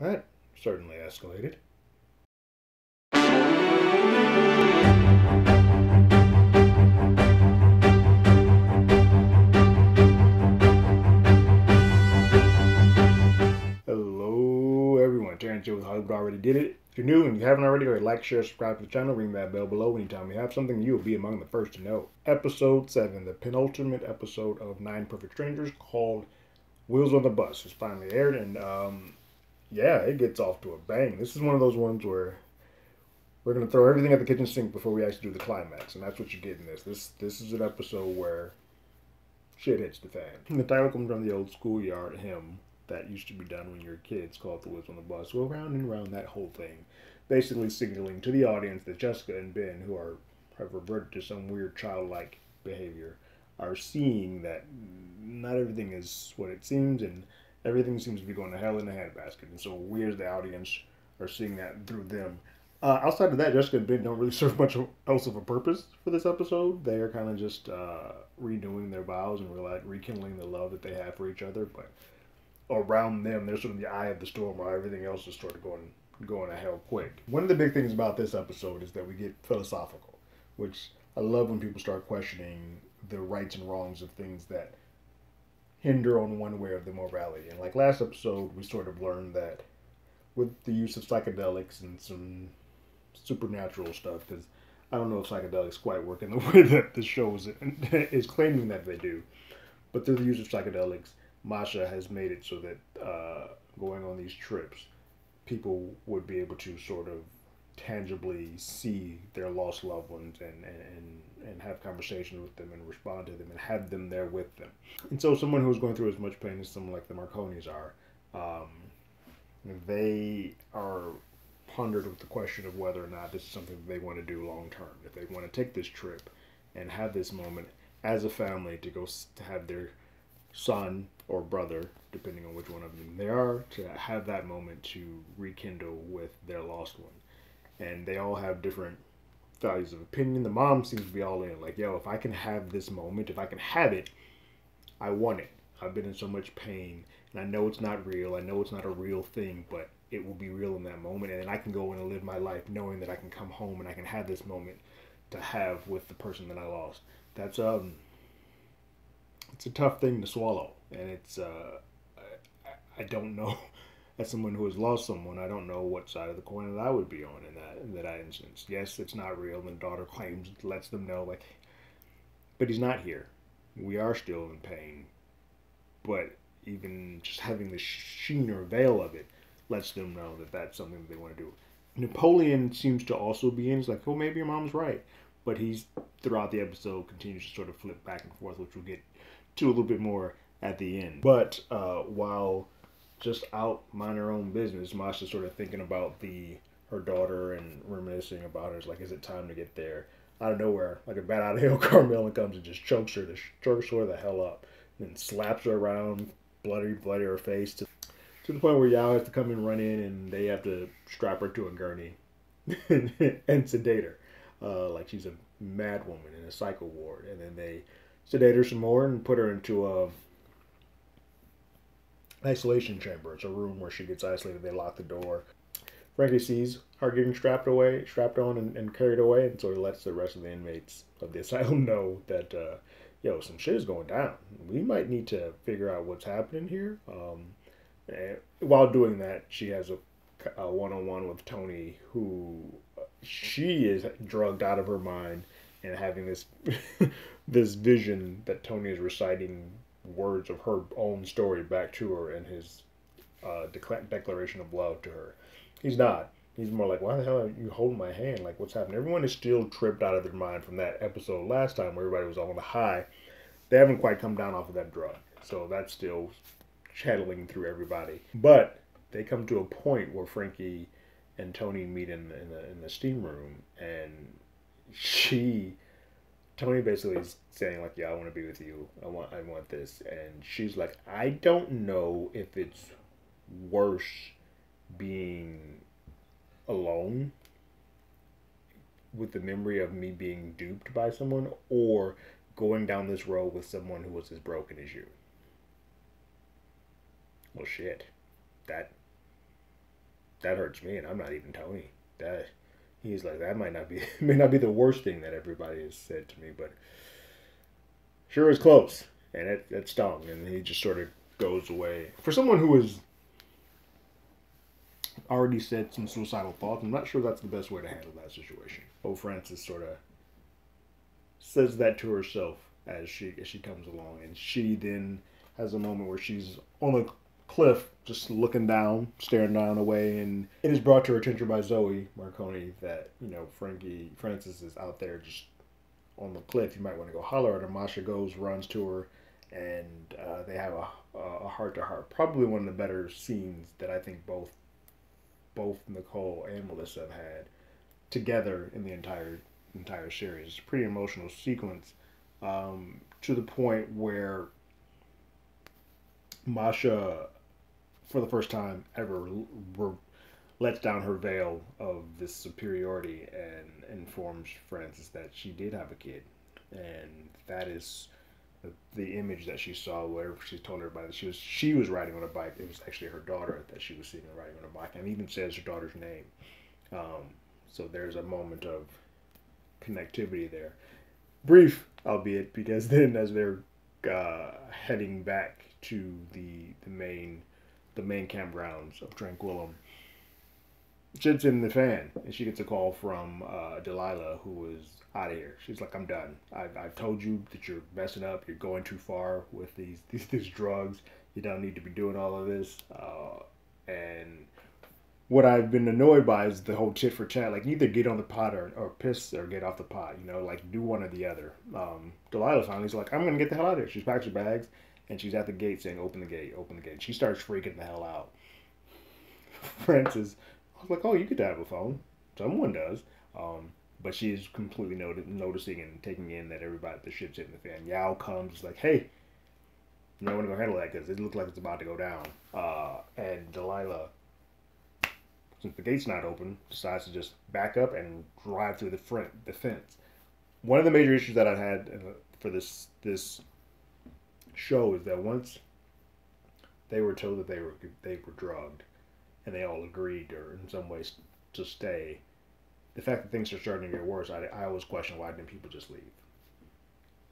That certainly escalated. Hello, everyone. Terrence here with Hollywood Already Did It. If you're new and you haven't already, go ahead, like, share, subscribe to the channel, ring that bell below. Anytime we have something, you will be among the first to know. Episode 7, the penultimate episode of Nine Perfect Strangers, called Wheels on the Bus, is finally aired, and yeah, it gets off to a bang. This is one of those ones where we're gonna throw everything at the kitchen sink before we actually do the climax, and that's what you get in this. This is an episode where shit hits the fan. The title comes from the old schoolyard hymn that used to be done when you were kids, called "The Wheels on the Bus." Go round and round that whole thing, basically signaling to the audience that Jessica and Ben, who have reverted to some weird childlike behavior, are seeing that not everything is what it seems, and everything seems to be going to hell in a handbasket. And so we, as the audience, are seeing that through them. Outside of that, Jessica and Ben don't really serve much else of a purpose for this episode. They are kind of just renewing their vows and rekindling the love that they have for each other. But around them, they're sort of the eye of the storm, while everything else is sort of going to hell quick. One of the big things about this episode is that we get philosophical, which I love when people start questioning the rights and wrongs of things that hinder on one way of the morality. And like last episode, we sort of learned that with the use of psychedelics and some supernatural stuff, because I don't know if psychedelics quite work in the way that the show is claiming that they do. But through the use of psychedelics, Masha has made it so that going on these trips, people would be able to sort of tangibly see their lost loved ones and have conversations with them and respond to them and have them there with them. And so someone who's going through as much pain as someone like the Marconis are, they are pondered with the question of whether or not this is something that they want to do long term. If they want to take this trip and have this moment as a family to go to have their son or brother, depending on which one of them they are, to have that moment to rekindle with their lost one. And they all have different values of opinion. The mom seems to be all in, like, yo, if I can have this moment, if I can have it, I want it. I've been in so much pain, and I know it's not real. I know it's not a real thing, but it will be real in that moment, and then I can go in and live my life knowing that I can come home and I can have this moment to have with the person that I lost. That's it's a tough thing to swallow, and it's I don't know. As someone who has lost someone, I don't know what side of the coin that I would be on in that instance. Yes, it's not real, and the daughter claims, lets them know, like, but he's not here. We are still in pain, but even just having the sheen or veil of it lets them know that that's something that they want to do. Napoleon seems to also be in. It's like, oh, maybe your mom's right, but he's throughout the episode continues to sort of flip back and forth, which we'll get to a little bit more at the end. But while just out mind her own business, Masha's sort of thinking about her daughter and reminiscing about her. It's like, is it time to get there? Out of nowhere, like a bat out of hell, Carmela comes and just chokes her the hell up, and then slaps her around, bloody her face to the point where Yao has to come and run in, and they have to strap her to a gurney and sedate her, like she's a mad woman in a psycho ward. And then they sedate her some more and put her into a isolation chamber. It's a room where she gets isolated. They lock the door. Frankie sees her getting strapped on and carried away, and so he lets the rest of the inmates of the asylum know that, yo, some shit is going down. We might need to figure out what's happening here. And while doing that, she has a one-on-one with Tony, who she is drugged out of her mind and having this this vision that Tony is reciting words of her own story back to her in his declaration of love to her. He's not. He's more like, why the hell are you holding my hand? Like, what's happening? Everyone is still tripped out of their mind from that episode last time where everybody was on the high. They haven't quite come down off of that drug. So that's still channeling through everybody. But they come to a point where Frankie and Tony meet in the steam room, and Tony basically is saying, like, yeah, I want to be with you. I want this. And she's like, I don't know if it's worse being alone with the memory of me being duped by someone, or going down this road with someone who was as broken as you. Well, shit. that hurts me, and I'm not even Tony. That he's like, that might not be may not be the worst thing that everybody has said to me, but sure is close, and it stung, and he just sort of goes away. For someone who has already said some suicidal thoughts, I'm not sure that's the best way to handle that situation. Oh, Frances sort of says that to herself as she comes along, and she then has a moment where she's on a cliff, just looking down, staring down away, and it is brought to her attention by Zoe Marconi that Frances is out there just on the cliff. You might want to go holler at her. Masha goes, runs to her, and they have a heart to heart. Probably one of the better scenes that I think both Nicole and Melissa have had together in the entire series. It's a pretty emotional sequence, to the point where Masha, for the first time ever, lets down her veil of this superiority and informs Frances that she did have a kid, and that is the image that she saw where she told everybody that she was riding on a bike. It was actually her daughter that she was seeing riding on a bike, and even says her daughter's name. So there's a moment of connectivity there, brief albeit, because then as they're heading back to the main campgrounds of Tranquillum, shit's in the fan, and she gets a call from Delilah, who is out of here. She's like, I'm done. I've told you that you're messing up. You're going too far with these drugs. You don't need to be doing all of this. And what I've been annoyed by is the whole tit for tat. Like, either get on the pot or piss or get off the pot. Like, do one or the other. Delilah finally's like, I'm going to get the hell out of here. She packs her bags, and she's at the gate saying, open the gate, open the gate. She starts freaking the hell out. Frances, I was like, oh, you could have a phone. Someone does. But she is completely noticing and taking in that the shit's hitting the fan. Yao comes, like, hey, you might want to go handle that because it looks like it's about to go down. And Delilah, since the gate's not open, decides to just back up and drive through the fence. One of the major issues that I had for this show is that once they were told that they were drugged, and they all agreed or in some ways to stay, the fact that things are starting to get worse, I always question, why didn't people just leave?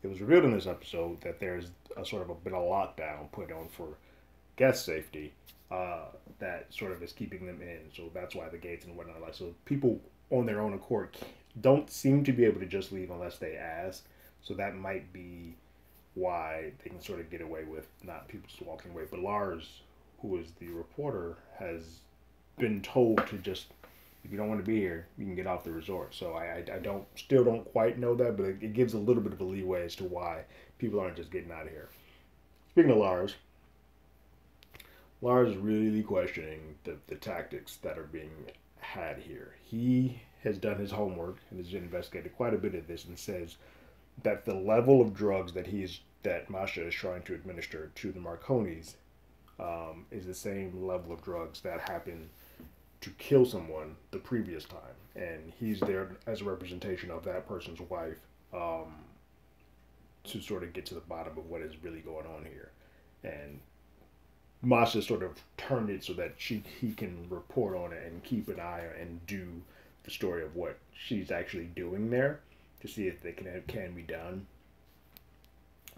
It was revealed in this episode that there's a sort of been a lockdown put on for guest safety, that sort of is keeping them in. So that's why the gates and whatnot. Like, so people on their own accord don't seem to be able to just leave unless they ask. So that might be why they can sort of get away with not people just walking away. But Lars, who is the reporter, has been told to just, if you don't want to be here, you can get off the resort. So I still don't quite know that, but it gives a little bit of a leeway as to why people aren't just getting out of here. Speaking of Lars is really questioning the tactics that are being had here. He has done his homework and has investigated quite a bit of this, and says that the level of drugs that Masha is trying to administer to the Marconis is the same level of drugs that happened to kill someone the previous time, and he's there as a representation of that person's wife, to sort of get to the bottom of what is really going on here. And Masha sort of turned it so that he can report on it and keep an eye on and do the story of what she's actually doing there to see if they can be done.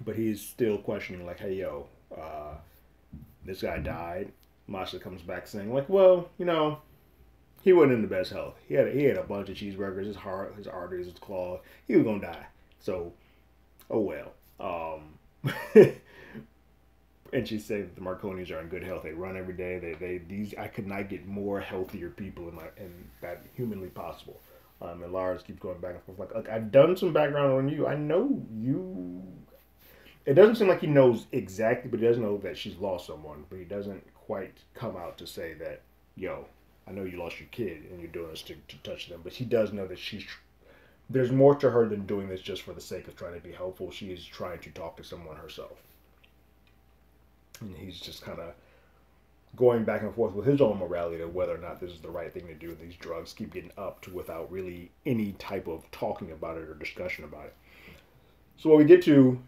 But he's still questioning, like, hey, yo, this guy died. Masha comes back saying, like, well, he wasn't in the best health. He had a bunch of cheeseburgers, his heart, his arteries, his claw. He was gonna die. So, oh well. And she's saying that the Marconis are in good health. They run every day. I could not get more healthier people in that humanly possible. And Lars keeps going back and forth, like, look, I've done some background on you. I know you. It doesn't seem like he knows exactly, but he does know that she's lost someone. But he doesn't quite come out to say that, yo, I know you lost your kid and you're doing this to touch them. But he does know that there's more to her than doing this just for the sake of trying to be helpful. She is trying to talk to someone herself. And he's just kind of going back and forth with his own morality of whether or not this is the right thing to do. These drugs keep getting upped without really any type of talking about it or discussion about it. So what we get to,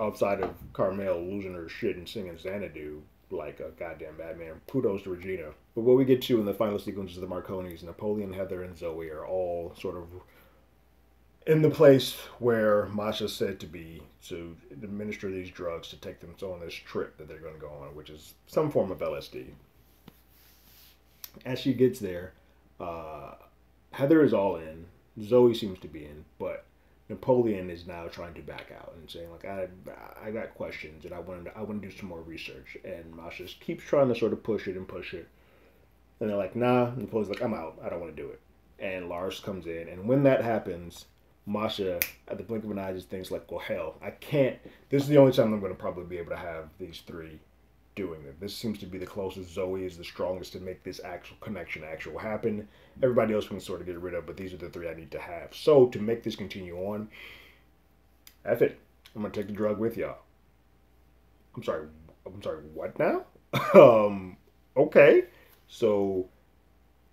outside of Carmel losing her shit and singing Xanadu, like a goddamn Batman. Kudos to Regina. But what we get to in the final sequences of the Marconis, Napoleon, Heather, and Zoe are all sort of in the place where Masha's said to be to administer these drugs to take them on this trip that they're going to go on, which is some form of LSD. As she gets there, uh, Heather is all in. Zoe seems to be in, but Napoleon is now trying to back out and saying like I got questions and I want to do some more research. And Masha keeps trying to sort of push it and push it, and they're like nah. Napoleon's like I'm out. I don't want to do it. And Lars comes in, and when that happens, Masha, at the blink of an eye, just thinks like, well, hell, I can't. This is the only time I'm going to probably be able to have these three doing it. This seems to be the closest. Zoe is the strongest to make this actual connection actual happen. Everybody else we can sort of get rid of, but these are the three I need to have. So to make this continue on, F it. I'm going to take the drug with y'all. I'm sorry. I'm sorry. What now? Okay. So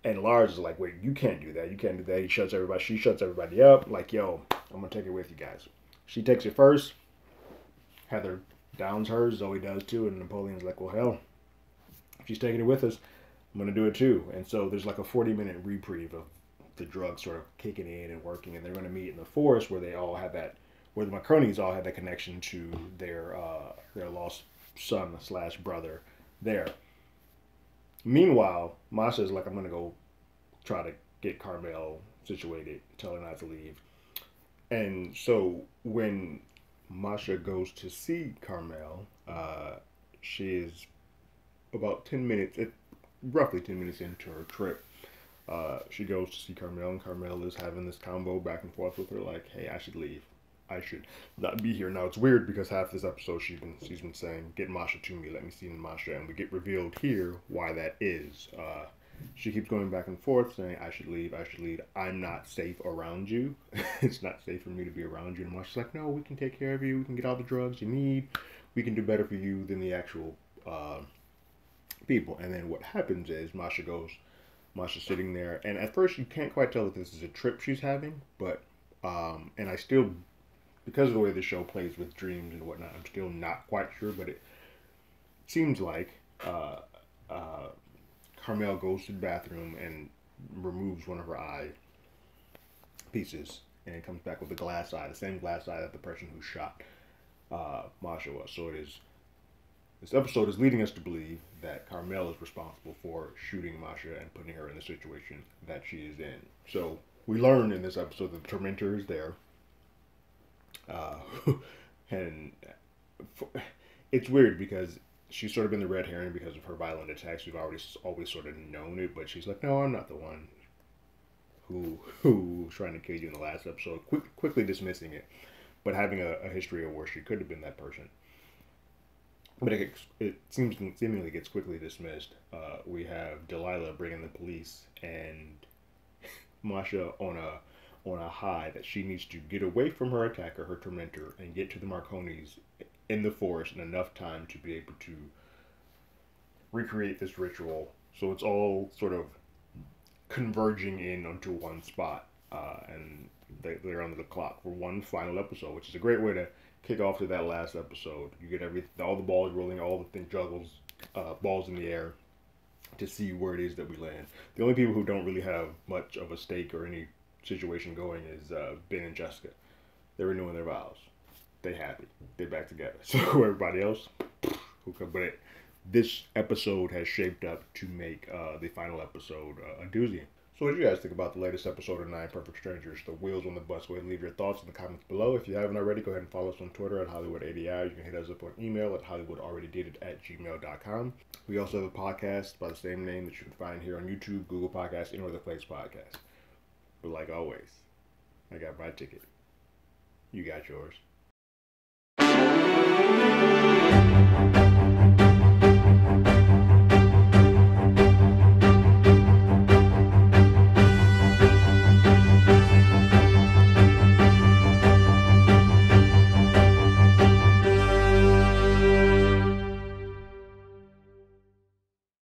and Lars is like, wait, you can't do that. You can't do that. He shuts everybody. She shuts everybody up. Like, yo, I'm gonna take it with you guys. She takes it first. Heather downs hers. Zoe does too. And Napoleon's like, well, hell, if she's taking it with us, I'm gonna do it too. And so there's like a 40-minute reprieve of the drugs sort of kicking in and working. And they're gonna meet in the forest where they all have that, where the Marconis all have that connection to their lost son slash brother there. Meanwhile, Masha is like, I'm going to go try to get Carmel situated, tell her not to leave. And so when Masha goes to see Carmel, she is about 10 minutes, roughly 10 minutes into her trip. She goes to see Carmel, and Carmel is having this combo back and forth with her, like, hey, I should leave. I should not be here. Now, it's weird because half this episode she's been saying, get Masha to me, let me see Masha, and we get revealed here why that is. She keeps going back and forth saying, I should leave, I'm not safe around you. It's not safe for me to be around you. And Masha's like, no, we can take care of you, we can get all the drugs you need, we can do better for you than the actual people. And then what happens is Masha's sitting there, and at first you can't quite tell if this is a trip she's having, but and I still, because of the way the show plays with dreams and whatnot, I'm still not quite sure, but it seems like Carmel goes to the bathroom and removes one of her eye pieces, and it comes back with a glass eye, the same glass eye that the person who shot Masha was. So this episode is leading us to believe that Carmel is responsible for shooting Masha and putting her in the situation that she is in. So we learn in this episode that the Tormentor is there. And it's weird because she's sort of been the red herring because of her violent attacks. We've always sort of known it, but she's like, no, I'm not the one who was trying to kill you in the last episode, quickly dismissing it, but having a history of where she could have been that person. But it seemingly gets quickly dismissed. We have Delilah bringing the police and Masha on a high that she needs to get away from her attacker, her tormentor, and get to the Marconis in the forest in enough time to be able to recreate this ritual. So it's all sort of converging in onto one spot, and they're under the clock for one final episode, which is a great way to kick off to that last episode. You get all the balls rolling, all the thing juggles, balls in the air to see where it is that we land. The only people who don't really have much of a stake or any situation going is Ben and Jessica. They're renewing their vows. They happy. They're back together. So everybody else, but this episode has shaped up to make the final episode a doozy. So what do you guys think about the latest episode of 9 Perfect Strangers, The Wheels on the Bus? Go ahead and leave your thoughts in the comments below. If you haven't already, go ahead and follow us on Twitter at HollywoodADI. You can hit us up on email at HollywoodAlreadyDidIt@gmail.com. We also have a podcast by the same name that you can find here on YouTube, Google Podcasts, and other place podcasts. But like always, I got my ticket. You got yours.